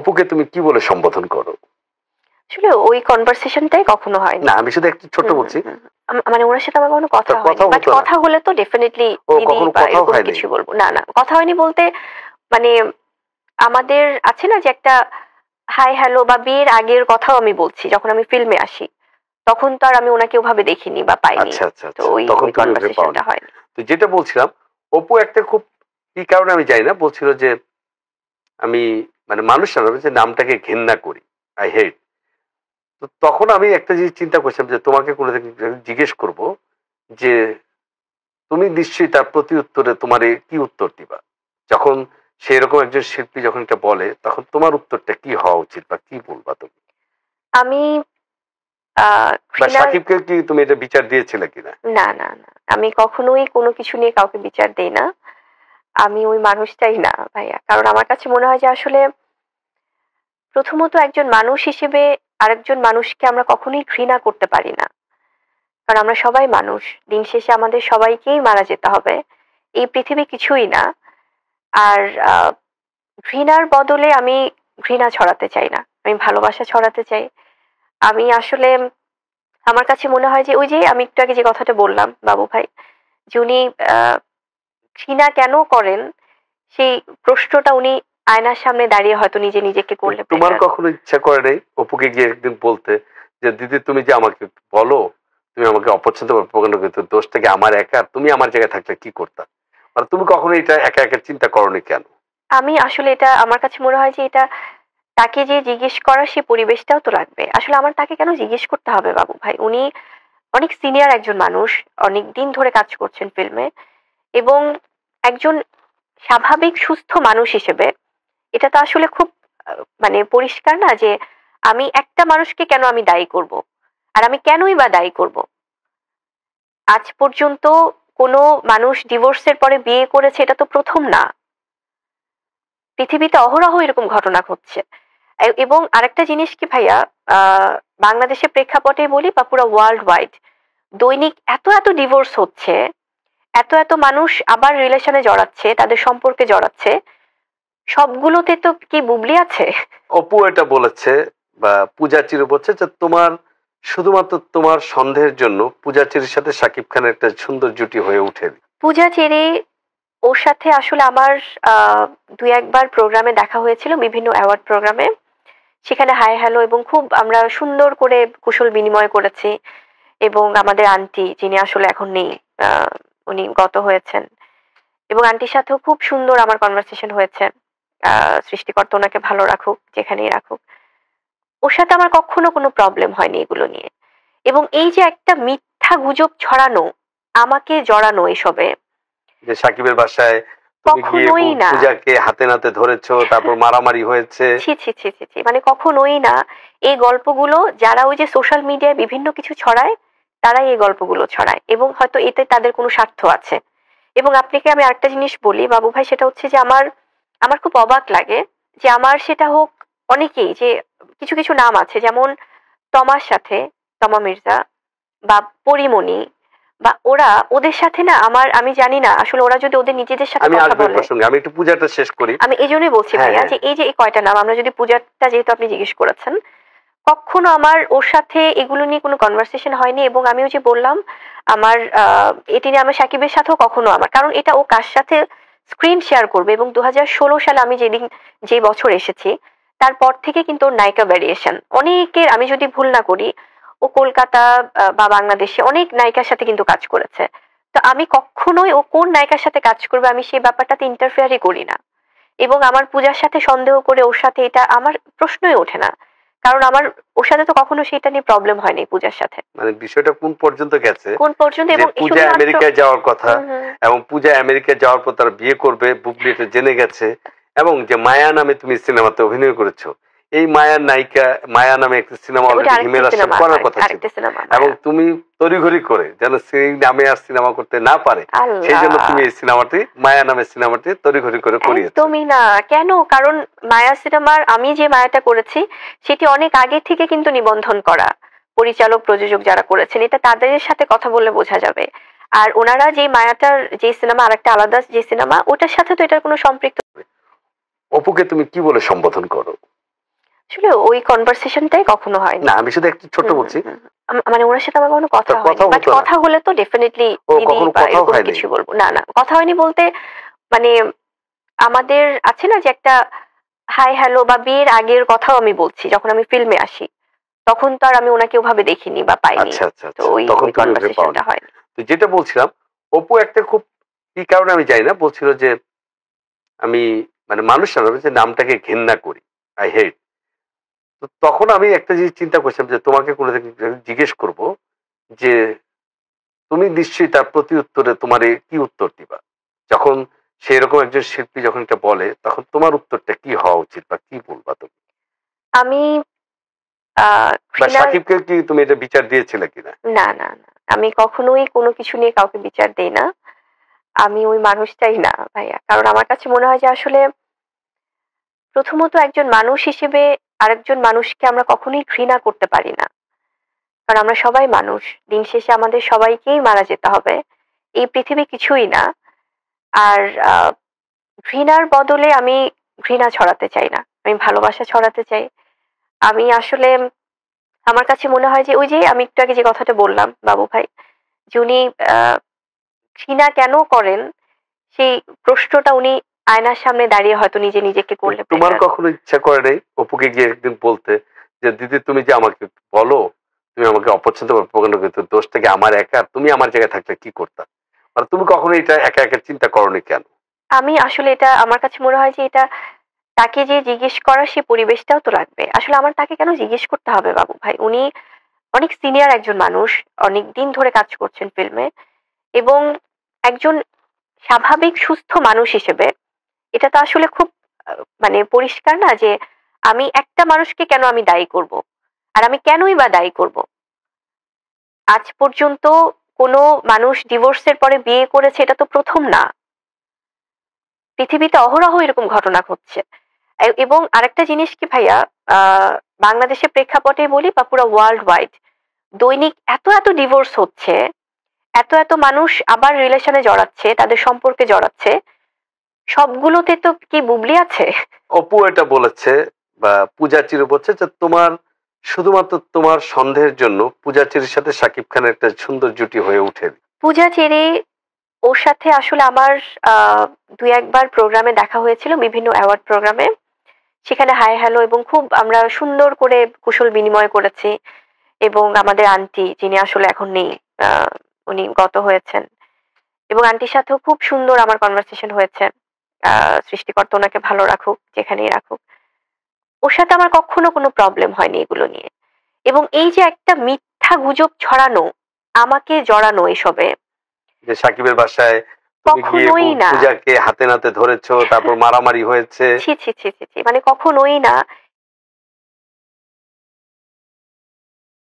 অপুকে তুমি কি বলে সম্বোধন করো? আসলে ওই কনভারসেশনটাই কখনো হয়নি। না, আমি শুধু একটু ছোট বলছি, মানে ওনার সাথে আমার কোনো কথা হয়নি, বাট কথা হলে তো ডেফিনেটলি দিদি বা এরকম কিছু বলবো। না না, কথা হয়নি বলতে মানে আমাদের আছে না যে একটা হাই হ্যালো বা বিয়ের আগের কথাও আমি বলছি, যখন আমি ফিল্মে আসি তখন তো আর আমি ওনাকে ওভাবে দেখিনি বা পাইনি। তো ওই কনভারসেশনটা হয়নি। তো যেটা বলছিলাম, অপু একটা খুব কি কারণে আমি জানি না, বলছিল যে আমি মানে মানুষ যে নামটাকে ঘেন্না করি, আই হেট। তো তখন আমি একটা জিনিস চিন্তা করছিলাম যে তোমাকে কোনো জিজ্ঞেস করব যে তুমি নিশ্চয়ই তার প্রতি উত্তরে তোমার কি উত্তর দিবা, যখন সেরকম একজন শিল্পী যখন এটা বলে তখন তোমার উত্তরটা কি হওয়া উচিত বা কি বলবা তুমি? আমি সাকিবকে কি তুমি এটা বিচার দিয়েছিলে কিনা? না না না, আমি কখনোই কোনো কিছু নিয়ে কাউকে বিচার দেই না। আমি ওই মানুষটাই না ভাইয়া, কারণ আমার কাছে মনে হয় যে আসলে প্রথমত একজন মানুষ হিসেবে আরেকজন মানুষকে আমরা কখনোই ঘৃণা করতে পারি না, কারণ আমরা সবাই মানুষ। দিন শেষে আমাদের সবাইকেই মারা যেতে হবে, এই পৃথিবী কিছুই না। আর ঘৃণার বদলে আমি ঘৃণা ছড়াতে চাই না, আমি ভালোবাসা ছড়াতে চাই। আমি আসলে আমার কাছে মনে হয় যে ওই যে আমি একটু আগে যে কথাটা বললাম বাবু ভাই, যে উনি ঘৃণা কেন করেন সেই প্রশ্নটা উনি আয়নার সামনে দাঁড়িয়ে হয়তো নিজে নিজেকে করলে। তোমার কখনো ইচ্ছা করে নাই অপুকে গিয়ে একদিন বলতে যে দিদি তুমি যে আমাকে বলো তুমি আমাকে অপছন্দ করো, কিন্তু দোষটা কি আমার একা, তুমি আমার জায়গায় থাকলে কি করতা? মানে তুমি কখনো এটা একা একা চিন্তা করোনি কেন? আমি আসলে এটা আমার কাছে মনে হয় যে এটা তাকে যে জিজ্ঞেস করার সে পরিবেশটাও তো লাগবে। আসলে আমার তাকে কেন জিজ্ঞেস করতে হবে বাবু ভাই, উনি অনেক সিনিয়র একজন মানুষ, অনেক দিন ধরে কাজ করছেন ফিল্মে, এবং একজন স্বাভাবিক সুস্থ মানুষ হিসেবে এটা তো আসলে খুব মানে পরিষ্কার না যে আমি একটা মানুষকে কেন আমি দায়ী করব, আর আমি কেনই বা দায়ী করব। আজ পর্যন্ত কোনো মানুষ ডিভোর্সের পরে বিয়ে করেছে এটা তো প্রথম না, পৃথিবীতে অহরহ এরকম ঘটনা ঘটছে। এবং আরেকটা জিনিস কি ভাইয়া, বাংলাদেশের প্রেক্ষাপটে বলি বা পুরো ওয়ার্ল্ড ওয়াইড দৈনিক এত এত ডিভোর্স হচ্ছে, এত এত মানুষ আবার রিলেশনে জড়াচ্ছে, তাদের সম্পর্কে জড়াচ্ছে, সবগুলোতে তো কি বুবলি আছে? অপু এটা বলেছে বা পূজা চির বলছে যে তোমার শুধুমাত্র তোমার সন্দেহের জন্য পূজা চিরের সাথে শাকিব খানের একটা সুন্দর জুটি হয়ে উঠে। পূজা চেরি ওর সাথে আসলে আমার দুই একবার প্রোগ্রামে দেখা হয়েছিল, বিভিন্ন অ্যাওয়ার্ড প্রোগ্রামে, সেখানে হাই হ্যালো এবং খুব আমরা সুন্দর করে কুশল বিনিময় করেছি। এবং আমাদের আন্টি যিনি আসলে এখন নেই, উনি গত হয়েছেন, এবং আন্টির সাথেও খুব সুন্দর আমার কনভারসেশন হয়েছে। সৃষ্টিকর্তা ওনাকে ভালো রাখুক যেখানেই রাখুক। ওর সাথে আমার কখনো কোনো প্রবলেম হয়নি এগুলো নিয়ে। এবং এই যে একটা মিথ্যা গুজব ছড়ানো, আমাকে জড়ানো এসবে, যে সাকিবের বাসায় কখনোই না, পূজাকে হাতে নাতে ধরেছো, তারপর মারামারি হয়েছে, ছি ছি ছি ছি ছি, মানে কখনোই না। এই গল্পগুলো যারা ওই যে সোশ্যাল মিডিয়ায় বিভিন্ন কিছু ছড়ায়, তারাই এই গল্পগুলো ছড়ায়, এবং হয়তো এতে তাদের কোনো স্বার্থ আছে। এবং আপনাকে আমি আরেকটা জিনিস বলি বাবু ভাই, সেটা হচ্ছে যে আমার আমার খুব অবাক লাগে যে আমার সেটা হোক অনেকেই, যে কিছু কিছু নাম আছে যেমন তমার সাথে, তমা মির্জা বা পরিমণি, বা ওরা ওদের সাথে না আমার, আমি জানি না আসলে ওরা যদি ওদের নিজেদের সাথে কথা বলে। আমি একটু পূজাটা শেষ করি, আমি এই জন্যই বলছি ভাইয়া যে এই যে এই কয়টা নাম, আমরা যদি পূজাটা যেহেতু আপনি জিজ্ঞেস করেছেন, কখনো আমার ওর সাথে এগুলো নিয়ে কোনো কনভারসেশন হয়নি। এবং আমিও যে বললাম আমার এটি নিয়ে আমার সাকিবের সাথেও কখনো আমার, কারণ এটা ও কার সাথে স্ক্রিন শেয়ার করবে। এবং 2016 সালে আমি যে বছর এসেছি তারপর থেকে কিন্তু ওর নায়িকা ভ্যারিয়েশন অনেকের, আমি যদি ভুল না করি ও কলকাতা বা বাংলাদেশে অনেক নায়িকার সাথে কিন্তু কাজ করেছে। তো আমি কখনোই ও কোন নায়িকার সাথে কাজ করবে আমি সেই ব্যাপারটাতে ইন্টারফেয়ারই করি না। এবং আমার পূজার সাথে সন্দেহ করে ওর সাথে এটা আমার প্রশ্নই ওঠে না, কারণ আমার ওর সাথে তো কখনো সেটা নিয়ে প্রবলেম হয়নি পূজার সাথে। মানে বিষয়টা কোন পর্যন্ত গেছে, কোন পর্যন্ত, এবং পূজা আমেরিকায় যাওয়ার কথা, এবং পূজা আমেরিকায় যাওয়ার পর তারা বিয়ে করবে বুবলি এটা জেনে গেছে, এবং যে মায়া নামে তুমি সিনেমাতে অভিনয় করেছো, এই মায়ার নায়িকা মায়া নামে একটা সিনেমা অলরেডি হিমেল আশরাফ করার কথা ছিল, এবং তুমি তড়িঘড়ি করে যেন সেই নামে আর সিনেমা করতে না পারে সেই জন্য তুমি এই সিনেমাটি মায়া নামে সিনেমাটি তড়িঘড়ি করে করিয়েছো। তুমি না কেন, কারণ মায়া সিনেমার আমি যে মায়াটা করেছি সেটি অনেক আগে থেকে কিন্তু নিবন্ধন করা, পরিচালক প্রযোজক যারা করেছেন এটা তাদের সাথে কথা বললে বোঝা যাবে। আর ওনারা যে মায়াটার যে সিনেমা আরেকটা আলাদা যে সিনেমা, ওটার সাথে তো এটার কোনো সম্পৃক্ত। অপুকে তুমি কি বলে সম্বোধন করো? আসলে ওই কনভারসেশনটাই কখনো হয়নি। না আমি শুধু একটু ছোট বলছি। মানে ওনার সাথে আমার কখনো কথা তা হয়নি, কথাও বাট হতো না? কথা হলে তো ডেফিনেটলি ও দিদি কখনো বা কথাও এরকম হয়নি? কিছু বলবো। না না, কথা হয়নি বলতে মানে আমাদের আছে না যে একটা হাই হ্যালো বা বিয়ের আগের কথাও আমি বলছি, যখন আমি ফিল্মে আসি তখন তো আর আমি ওনাকে ওভাবে দেখিনি বা পাইনি, আচ্ছা আচ্ছা তো আচ্ছা, ওই তখন ওই তুমি ওকে পাওনি। কনভারসেশনটা হয়নি। তো যেটা বলছিলাম, অপু একটা খুব কি কারণে আমি জানি না, বলছিল যে আমি মানে মানুষ না, আমি যে নামটাকে ঘেন্না করি, আই হেট। তো তখন আমি একটা জিনিস চিন্তা করছিলাম যে তোমাকে কোনো দিন জিজ্ঞেস করব যে তুমি নিশ্চয়ই তার প্রতি উত্তরে তোমার কি উত্তর দিবা যখন সেরকম একজন শিল্পী যখন এটা বলে, তখন তোমার উত্তরটা কি হওয়া উচিত বা কি বলবা তুমি? আমি বা ঘৃণার সাকিবকে কি তুমি এটা বিচার দিয়েছিলে কিনা? না না না, আমি কখনোই কোনো কিছু নিয়ে কাউকে বিচার দেই না। আমি ওই মানুষটাই না ভাইয়া, কারণ আমার কাছে মনে হয় যে আসলে প্রথমত একজন মানুষ হিসেবে আরেকজন মানুষকে আমরা কখনোই ঘৃণা করতে পারি না, কারণ আমরা সবাই মানুষ। দিন শেষে আমাদের সবাইকেই মারা যেতে হবে, এই পৃথিবী কিছুই না। আর ঘৃণার বদলে আমি ঘৃণা ছড়াতে চাই না, আমি ভালোবাসা ছড়াতে চাই। আমি আসলে আমার কাছে মনে হয় যে ওই যে আমি একটু আগে যে কথাটা বললাম বাবু ভাই, যে উনি আহ, ঘৃণা কেন করেন সেই প্রশ্নটা উনি আয়নার সামনে দাঁড়িয়ে হয়তো নিজে নিজেকে করলে তোমার better। কখনো ইচ্ছা করে নাই অপুকে গিয়ে একদিন বলতে যে দিদি তুমি যে আমাকে বলো তুমি আমাকে অপছন্দ করো, কিন্তু দোষটা কি আমার একা? তুমি আমার জায়গায় থাকলে কি করতা? মানে তুমি কখনো এটা একা একা চিন্তা করনি কেন? আমি আসলে এটা আমার কাছে মনে হয় যে এটা তাকে যে জিজ্ঞেস করার সে পরিবেশটাও তো লাগবে। আসলে আমার তাকে কেন জিজ্ঞেস করতে হবে বাবু ভাই, উনি অনেক সিনিয়র একজন মানুষ, অনেক দিন ধরে কাজ করছেন ফিল্মে, এবং একজন স্বাভাবিক সুস্থ মানুষ হিসেবে এটা তো আসলে খুব মানে পরিষ্কার না যে আমি একটা মানুষকে কেন আমি দায়ী করব, আর আমি কেনই বা দায়ী করব। আজ পর্যন্ত কোনো মানুষ ডিভোর্সের পরে বিয়ে করেছে এটা তো প্রথম না, পৃথিবীতে অহরহ এরকম ঘটনা ঘটছে। এবং আরেকটা জিনিস কি ভাইয়া, আহ বাংলাদেশের প্রেক্ষাপটে বলি বা পুরো ওয়ার্ল্ড ওয়াইড, দৈনিক এত এত ডিভোর্স হচ্ছে, এত এত মানুষ আবার রিলেশনে জড়াচ্ছে, তাদের সম্পর্কে জড়াচ্ছে, সবগুলোতে তো কি বুবলি আছে? অপু এটা বলেছে বা পূজা চির বলছে যে তোমার শুধুমাত্র তোমার সন্দেহের জন্য পূজা চিরের সাথে শাকিব খানের একটা সুন্দর জুটি হয়ে উঠে। পূজা চেরি ওর সাথে আসলে আমার দুই একবার প্রোগ্রামে দেখা হয়েছিল, বিভিন্ন অ্যাওয়ার্ড প্রোগ্রামে। সেখানে হাই হ্যালো এবং খুব আমরা সুন্দর করে কুশল বিনিময় করেছি। এবং আমাদের আন্টি যিনি আসলে এখন নেই, আহ, উনি গত হয়েছেন, এবং আন্টির সাথেও খুব সুন্দর আমার কনভারসেশন হয়েছে। সৃষ্টিকর্তা ওনাকে ভালো রাখুক যেখানেই রাখুক। ওর সাথে আমার কখনো কোনো প্রবলেম হয়নি এগুলো নিয়ে। এবং এই যে একটা মিথ্যা গুজব ছড়ানো, আমাকে জড়ানো এসবে, যে সাকিবের বাসায় তুমি গিয়ে কখনোই না। পূজাকে হাতে নাতে ধরেছো, তারপর মারামারি হয়েছে। ছি ছি ছি ছি ছি, মানে কখনোই না।